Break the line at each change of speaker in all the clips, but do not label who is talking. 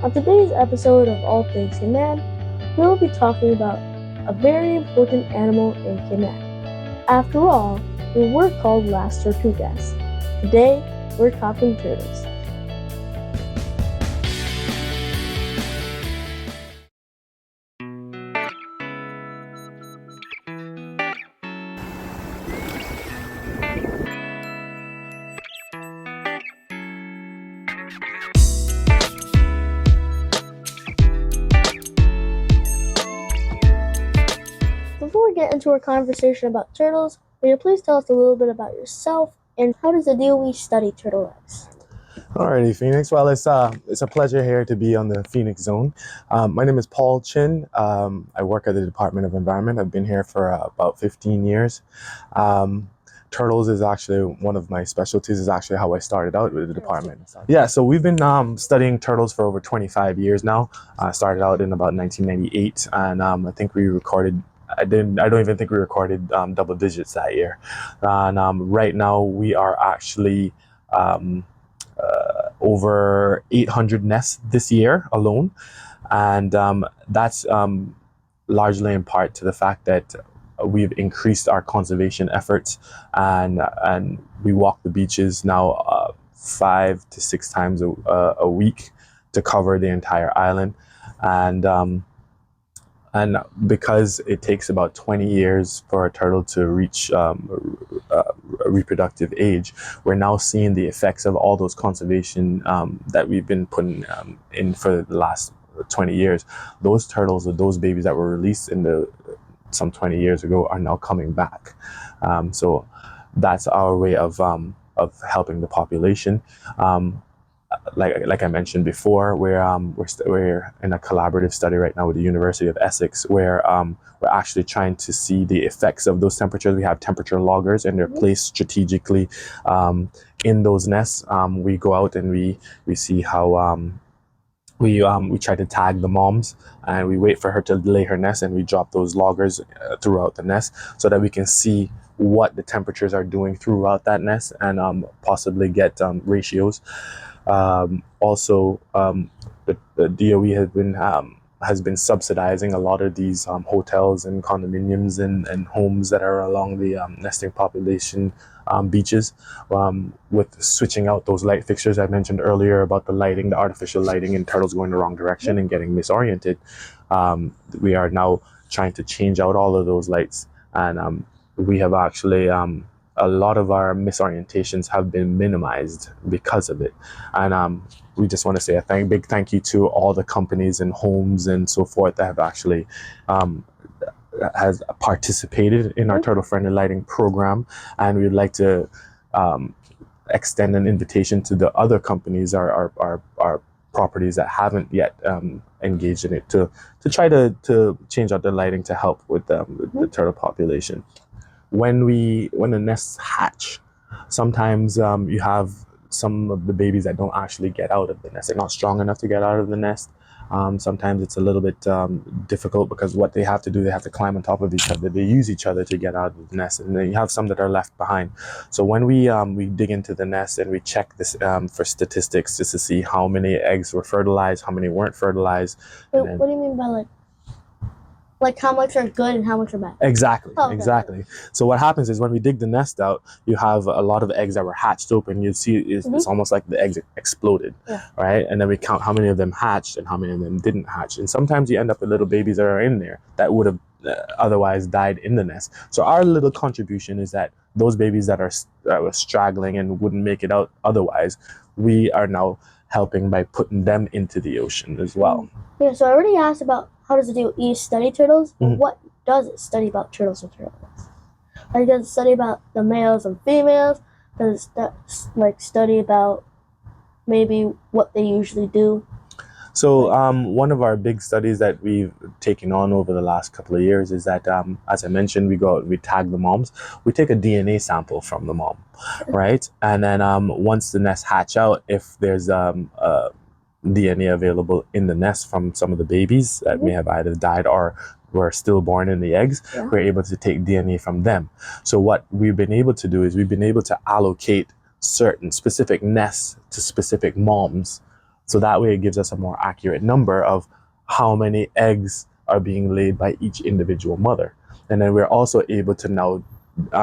On today's episode of All Things Cayman, we will be talking about a very important animal in Cayman. After all, we were called Las Tortugas. Today, we're talking turtles. Before we get into our conversation about turtles, will you please tell us a little bit about yourself and how does the DOE study turtle eggs?
Alrighty, Phoenix. Well, it's a pleasure here to be on the Phoenix Zone. My name is Paul Chin. I work at the Department of Environment. I've been here for about 15 years. Turtles is actually one of my specialties. Is actually how I started out with the department. Yeah, so we've been studying turtles for over 25 years now. I started out in about 1998, and I think we recorded. I don't even think we recorded double digits that year. And right now we are actually over 800 nests this year alone, and that's largely in part to the fact that we've increased our conservation efforts, and we walk the beaches now 5 to 6 times a week to cover the entire island, and because it takes about 20 years for a turtle to reach reproductive age, we're now seeing the effects of all those conservation that we've been putting in for the last 20 years. Those turtles or those babies that were released in some 20 years ago are now coming back. So that's our way of helping the population. Like I mentioned before, we're in a collaborative study right now with the University of Essex, where we're actually trying to see the effects of those temperatures. We have temperature loggers, and they're placed strategically in those nests. We go out and we see how we try to tag the moms, and we wait for her to lay her nest, and we drop those loggers throughout the nest so that we can see what the temperatures are doing throughout that nest, and possibly get ratios. Also, the DOE has been subsidizing a lot of these hotels and condominiums and homes that are along the nesting population beaches, with switching out those light fixtures I mentioned earlier about the lighting, the artificial lighting, and turtles going the wrong direction and getting misoriented. We are now trying to change out all of those lights, and we have actually a lot of our misorientations have been minimized because of it. And we just want to say a big thank you to all the companies and homes and so forth that have actually has participated in our turtle friendly lighting program. And we'd like to extend an invitation to the other companies, our properties that haven't yet engaged in it, to try to change out their lighting to help with the turtle population. When the nests hatch, sometimes you have some of the babies that don't actually get out of the nest. They're not strong enough to get out of the nest. Sometimes it's a little bit difficult because what they have to do, they have to climb on top of each other. They use each other to get out of the nest, and then you have some that are left behind. So when we dig into the nest and we check this for statistics, just to see how many eggs were fertilized, how many weren't fertilized.
What do you mean by like how much are good and how much are bad?
Exactly,
Oh, okay.
Exactly. So what happens is when we dig the nest out, you have a lot of eggs that were hatched open. You see it's almost like the eggs exploded, right? And then we count how many of them hatched and how many of them didn't hatch. And sometimes you end up with little babies that are in there that would have otherwise died in the nest. So our little contribution is that those babies that were straggling and wouldn't make it out otherwise, we are now helping by putting them into the ocean as well.
Yeah, so I already asked about how does the DOE study turtles, but what does it study about turtles and turtle eggs? Like, does it study about the males and females? Does it study about maybe what they usually do?
So one of our big studies that we've taken on over the last couple of years is that, as I mentioned, we go out and we tag the moms. We take a DNA sample from the mom, right? And then once the nests hatch out, if there's DNA available in the nest from some of the babies that may have either died or were stillborn in the eggs, we're able to take DNA from them. So what we've been able to do is we've been able to allocate certain specific nests to specific moms So that way it gives us a more accurate number of how many eggs are being laid by each individual mother. And then we're also able to now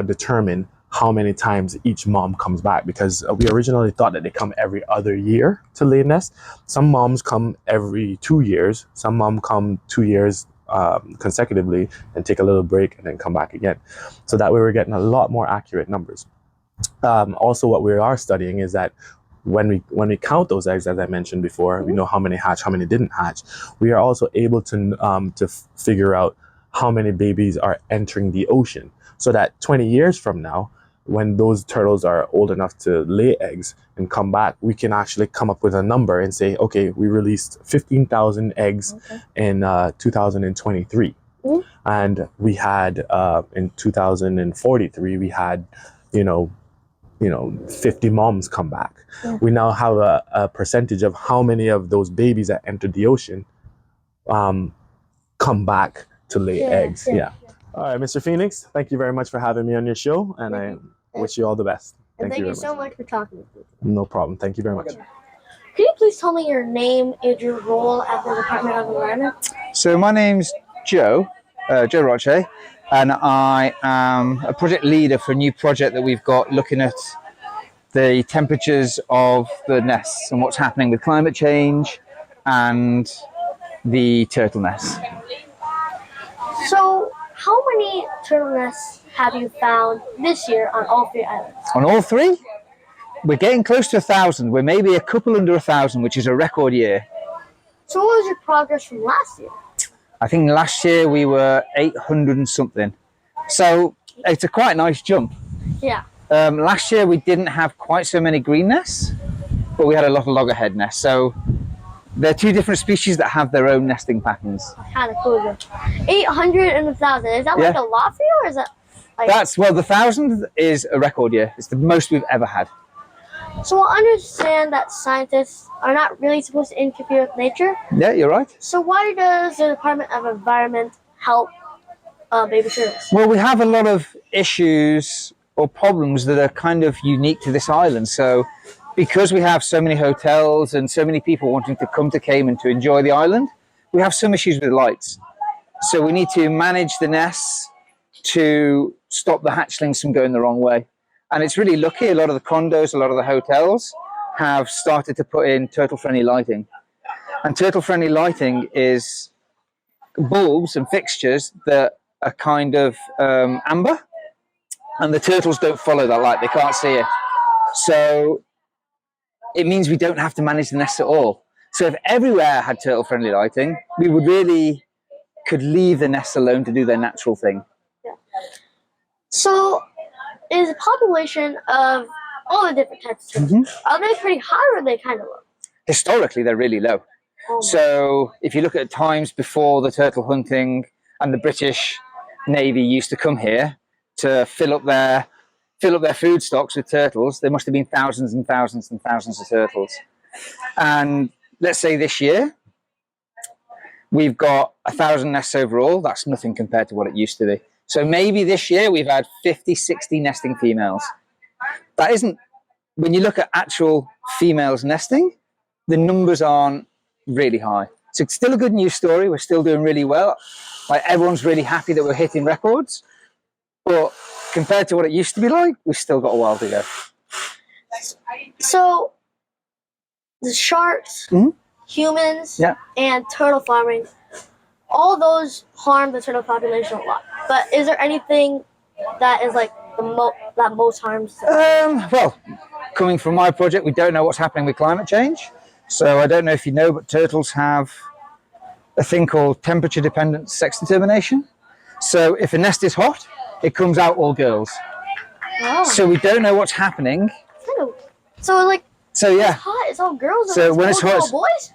determine how many times each mom comes back, because we originally thought that they come every other year to lay nest. Some moms come every 2 years. Some moms come 2 years consecutively and take a little break and then come back again. So that way we're getting a lot more accurate numbers. Also, what we are studying is that when we count those eggs, as I mentioned before, we know how many hatch, how many didn't hatch. We are also able to figure out how many babies are entering the ocean, so that 20 years from now, when those turtles are old enough to lay eggs and come back, we can actually come up with a number and say, okay, we released 15,000 eggs in 2023. And we had in 2043, we had, 50 moms come back. We now have a percentage of how many of those babies that entered the ocean come back to lay eggs. All right, Mr. Phoenix, thank you very much for having me on your show, and I wish you all the best.
Thank you so much for talking with me.
No problem. Thank you very much.
Can you please tell me your name and your role at the Department of Environment?
So my name's Joe Roche, and I am a project leader for a new project that we've got looking at the temperatures of the nests and what's happening with climate change and the turtle nests.
So how many turtle nests have you found this year on all 3 islands?
On all 3? We're getting close to 1,000. We're maybe a couple under 1,000, which is a record year.
So what was your progress from last year?
I think last year we were 800 and something. So it's a quite nice jump.
Yeah.
Last year we didn't have quite so many green nests, but we had a lot of loggerhead nests. So they're 2 different species that have their own nesting patterns.
Kind of cool. 800 and 1,000. Is that like a lot for you, or is that like...
Well, the 1,000 is a record year. It's the most we've ever had.
So I understand that scientists are not really supposed to interfere with nature.
Yeah, you're right.
So why does the Department of Environment help baby turtles?
Well, we have a lot of issues or problems that are kind of unique to this island. So because we have so many hotels and so many people wanting to come to Cayman to enjoy the island, we have some issues with lights. So we need to manage the nests to stop the hatchlings from going the wrong way. And it's really lucky, a lot of the condos, a lot of the hotels have started to put in turtle-friendly lighting. And turtle-friendly lighting is bulbs and fixtures that are kind of amber, and the turtles don't follow that light, they can't see it. So it means we don't have to manage the nests at all. So if everywhere had turtle-friendly lighting, we could leave the nests alone to do their natural thing.
Yeah. So is the population of all the different types of turtles, are they pretty high or are they kind of low?
Historically, they're really low. So if you look at times before the turtle hunting, and the British Navy used to come here to fill up their food stocks with turtles, there must have been thousands and thousands and thousands of turtles. And let's say this year, we've got 1,000 nests overall. That's nothing compared to what it used to be. So maybe this year we've had 50, 60 nesting females. That isn't, when you look at actual females nesting, the numbers aren't really high. So it's still a good news story. We're still doing really well. Like, everyone's really happy that we're hitting records. But compared to what it used to be like, we've still got a while to go.
So the sharks, humans, and turtle farming, all those harm the turtle population a lot. But is there anything that is like that most harms?
Well, coming from my project, we don't know what's happening with climate change. So I don't know if you know, but turtles have a thing called temperature-dependent sex determination. So if a nest is hot, it comes out all girls. Oh. So we don't know what's happening.
So yeah,
it's
hot, it's all girls.
So when it's hot,
it's all boys.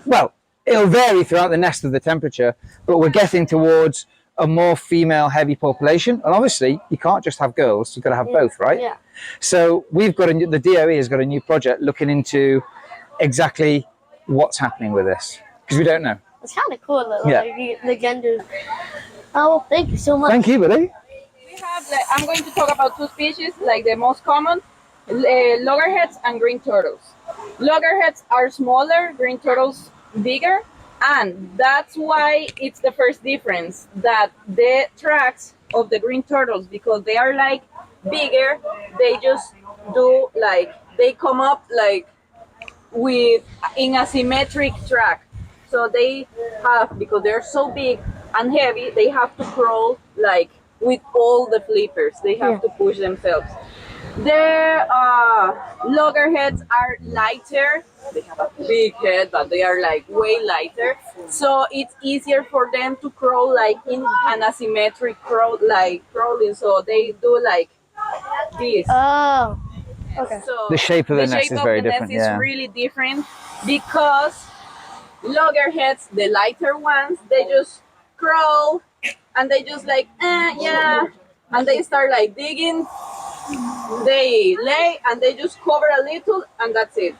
Well, it'll vary throughout the nest of the temperature, but we're getting towards a more female-heavy population. And obviously, you can't just have girls; you've got to have both, right? Yeah. So we've got the DOE has got a new project looking into exactly what's happening with this, because we don't know.
It's kind of cool, though. Like, the genders. Oh, well, thank you so much.
Thank you, buddy.
We have, I'm going to talk about 2 species, like the most common, loggerheads and green turtles. Loggerheads are smaller, green turtles bigger, and that's why it's the first difference that the tracks of the green turtles, because they are like bigger, they just do like they come up like with in a symmetric track. So they have, because they're so big and heavy, they have to crawl like with all the flippers. They have to push themselves. Their loggerheads are lighter. They have a big head, but they are like way lighter. So it's easier for them to crawl like in an asymmetric crawl, like crawling. So they do like this.
Oh. Okay.
So
The shape of the nest is very different.
Is really different because loggerheads, the lighter ones, they just crawl and they just like yeah, and they start like digging. They lay and they just cover a little and that's it.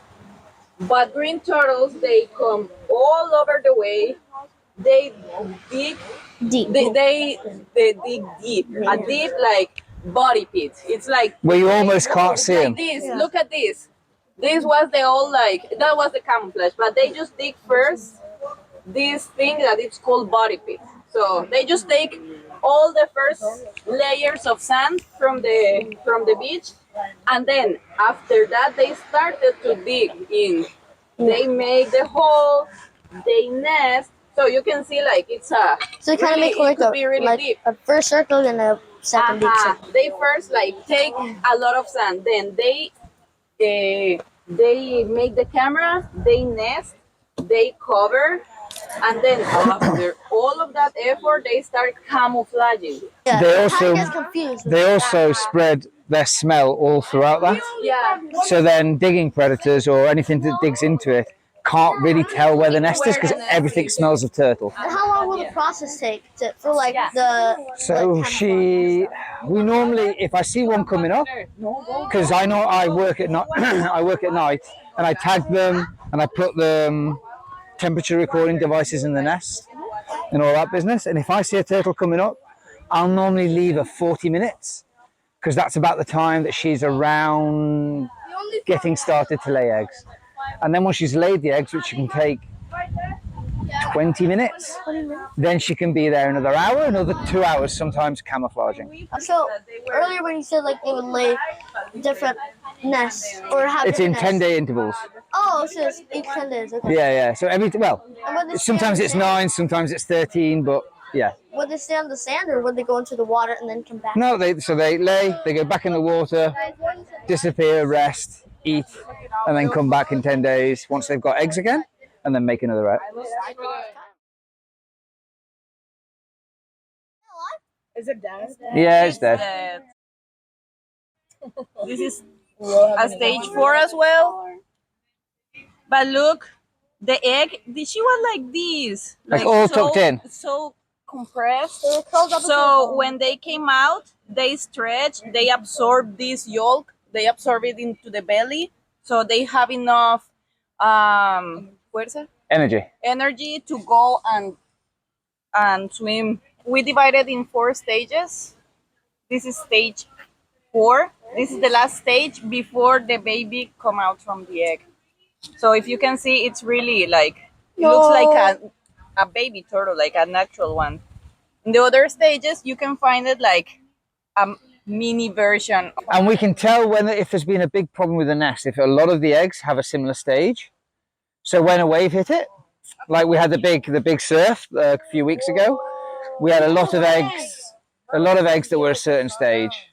But green turtles, they come all over the way. They dig
Deep.
They dig deep, a deep like body pit. It's like
Where you almost can't see them.
like this. Look at this. This was the old like that was the camouflage, but they just dig first this thing that it's called body pit. So they just take all the first layers of sand from the beach, and then after that they started to dig in. They make the hole, they nest. So you can see like it's a
So they kind of make like a first circle and a second big circle.
They first like take a lot of sand, then they make the camera, they nest, they cover, and then after all of that effort, they start camouflaging.
Yeah,
They also spread their smell all throughout that.
Yeah.
So then digging predators or anything that digs into it can't really tell where the nest is because everything smells of turtle.
And how long will the process take for like the?
So we normally, if I see one coming up, because I know I work at night, and I tag them and I put the temperature recording devices in the nest and all that business. And if I see a turtle coming up, I'll normally leave her 40 minutes because that's about the time that she's around getting started to lay eggs. And then once she's laid the eggs, which can take 20 minutes, then she can be there another hour, another 2 hours, sometimes camouflaging.
So earlier when you said like they would lay different nests or have
it's in
nests.
10-day intervals.
Oh, so it's each 10 days. Okay.
Yeah. So sometimes it's 9, sometimes it's 13, but yeah.
Would they stay on the sand or would they go into the water and then come back?
No, they lay, they go back in the water, disappear, rest, eat, and then come back in 10 days once they've got eggs again, and then make another egg.
Is it dead?
Yeah, it's dead.
This is a stage 4 as well. But look, the egg, she was like this.
Like all tucked in.
So compressed. So when they came out, they stretch, they absorb this yolk, they absorb it into the belly. So they have enough energy to go and swim. We divided in 4 stages. This is stage 4. This is the last stage before the baby come out from the egg. So if you can see, it's really like it looks like a baby turtle, like a natural one. In the other stages, you can find it like a mini version.
And we can tell if there's been a big problem with the nest, if a lot of the eggs have a similar stage. So when a wave hit it, like we had the big surf a few weeks ago, we had a lot of eggs that were a certain stage.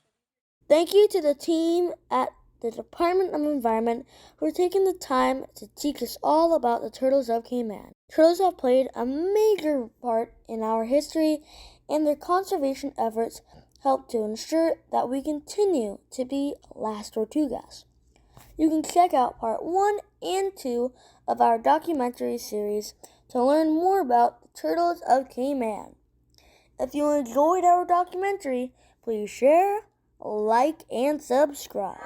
Thank you to the team at the Department of Environment for taking the time to teach us all about the turtles of Cayman. Turtles have played a major part in our history, and their conservation efforts help to ensure that we continue to be Las Tortugas. You can check out part 1 and 2 of our documentary series to learn more about the turtles of Cayman. If you enjoyed our documentary, please share, like, and subscribe.